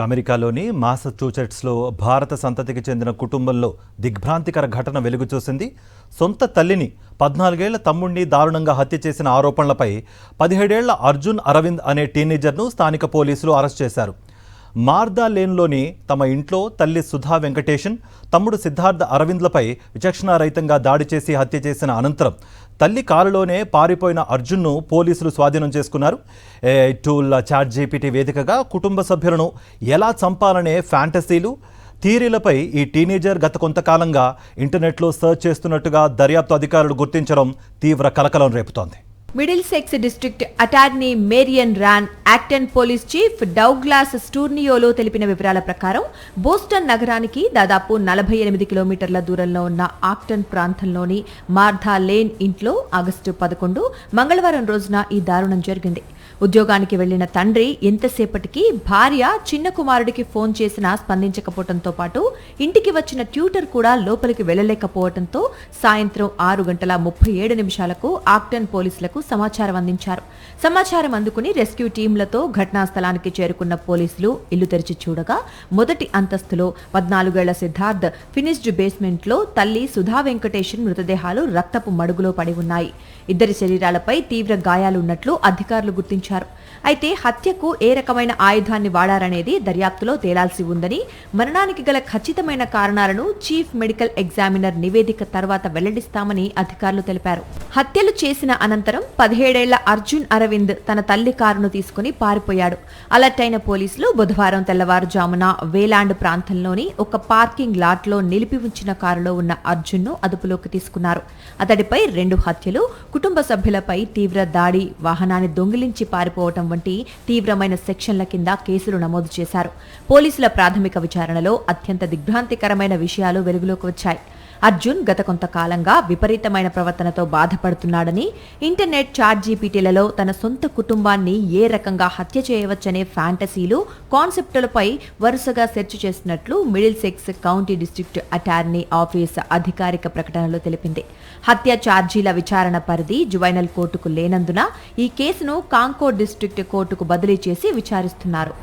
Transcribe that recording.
అమెరికాలోని మాసచ్యూసెట్స్లో భారత సంతతికి చెందిన కుటుంబంలో దిగ్భ్రాంతికర ఘటన వెలుగు చూసింది. సొంత తల్లిని 14 ఏళ్ల తమ్ముడిని దారుణంగా హత్య చేసిన ఆరోపణలపై 17 ఏళ్ల అర్జున్ అరవింద్ అనే టీనేజర్ను స్థానిక పోలీసులు అరెస్ట్ చేశారు. మార్దా లేన్లోని తమ ఇంట్లో తల్లి సుధా వెంకటేషన్, తమ్ముడు సిద్ధార్థ అరవింద్లపై విచక్షణారహితంగా దాడి చేసి హత్య చేసిన అనంతరం తల్లి కారులోనే పారిపోయిన అర్జున్ను పోలీసులు స్వాధీనం చేసుకున్నారు. ఏఐ టూల్ చాట్‌జీపీటీ వేదికగా కుటుంబ సభ్యులను ఎలా చంపాలనే ఫ్యాంటసీలు, థియరీలపై ఈ టీనేజర్ గత కొంతకాలంగా ఇంటర్నెట్లో సర్చ్ చేస్తున్నట్టుగా దర్యాప్తు అధికారులు గుర్తించడం తీవ్ర కలకలం రేపుతోంది. మిడిల్సెక్స్ డిస్ట్రిక్ట్ అటార్నీ మేరియన్ రాన్, యాక్టన్ పోలీస్ చీఫ్ డౌగ్లాస్ స్టూర్నియోలో తెలిపిన వివరాల ప్రకారం బోస్టన్ నగరానికి దాదాపు 48 కిలోమీటర్ల దూరంలో ఉన్న ఆక్టన్ ప్రాంతంలోని మార్దా లేన్ ఇంట్లో ఆగస్టు 11 మంగళవారం రోజున ఈ దారుణం జరిగింది. ఉద్యోగానికి వెళ్లిన తండ్రి ఎంతసేపటికి భార్య చిన్న కుమారుడికి ఫోన్ చేసినా స్పందించకపోవడంతో పాటు ఇంటికి వచ్చిన ట్యూటర్ కూడా లోపలికి వెళ్లలేకపోవడంతో సాయంత్రం 6:37 ఆక్టన్ పోలీసులకు సమాచారం అందించారు. సమాచారం అందుకుని రెస్క్యూ టీంలతో ఘటనా స్థలానికి చేరుకున్న పోలీసులు ఇల్లు తెరిచి చూడగా మొదటి అంతస్తులో 14 ఏళ్ల సిద్ధార్థ్ ఫినిష్డ్ బేస్మెంట్ లో తల్లి సుధా వెంకటేషన్ మృతదేహాలు రక్తపు మడుగులో పడి ఉన్నాయి. ఇద్దరి శరీరాలపై తీవ్ర గాయాలున్నట్లు అధికారులు గుర్తించారు. అయితే హత్యకు ఏ రకమైన ఆయుధాన్ని వాడారనేది దర్యాప్తులో తేలాల్సి ఉందని, మరణానికి గల ఖచ్చితమైన కారణాలను చీఫ్ మెడికల్ ఎగ్జామినర్ నివేదిక తర్వాత వెల్లడిస్తామని అధికారులు తెలిపారు. హత్యలు చేసిన అనంతరం 17 ఏళ్ల అర్జున్ అరవింద్ తన తల్లి కారును తీసుకుని పారిపోయాడు. అలర్ట్ అయిన పోలీసులు బుధవారం తెల్లవారుజామున వేలాండ్ ప్రాంతంలోని ఒక పార్కింగ్ లాట్లో నిలిపి ఉంచిన కారులో ఉన్న అర్జున్ను అదుపులోకి తీసుకున్నారు. అతడిపై 2 హత్యలు, కుటుంబ సభ్యులపై తీవ్ర దాడి, వాహనాన్ని దొంగిలించి పారిపోవటం వంటి తీవ్రమైన సెక్షన్ల కింద కేసులు నమోదు చేశారు. పోలీసుల ప్రాథమిక విచారణలో అత్యంత దిగ్భ్రాంతికరమైన విషయాలు వెలుగులోకి వచ్చాయి. అర్జున్ గత కొంతకాలంగా విపరీతమైన ప్రవర్తనతో బాధపడుతున్నాడని, ఇంటర్నెట్ చాట్‌జీపీటీలలో తన సొంత కుటుంబాన్ని ఏ రకంగా హత్య చేయవచ్చనే ఫ్యాంటసీలు, కాన్సెప్టులపై వరుసగా సెర్చ్ చేస్తున్నట్లు Middlesex county district attorney office అధికారిక ప్రకటనలో తెలిపింది. హత్య ఛార్జీల విచారణ పరిధి జువైనల్ కోర్టుకు లేనందున ఈ కేసును కాంకోడ్ డిస్ట్రిక్ట్ కోర్టుకు బదిలీ చేసి విచారిస్తున్నారు.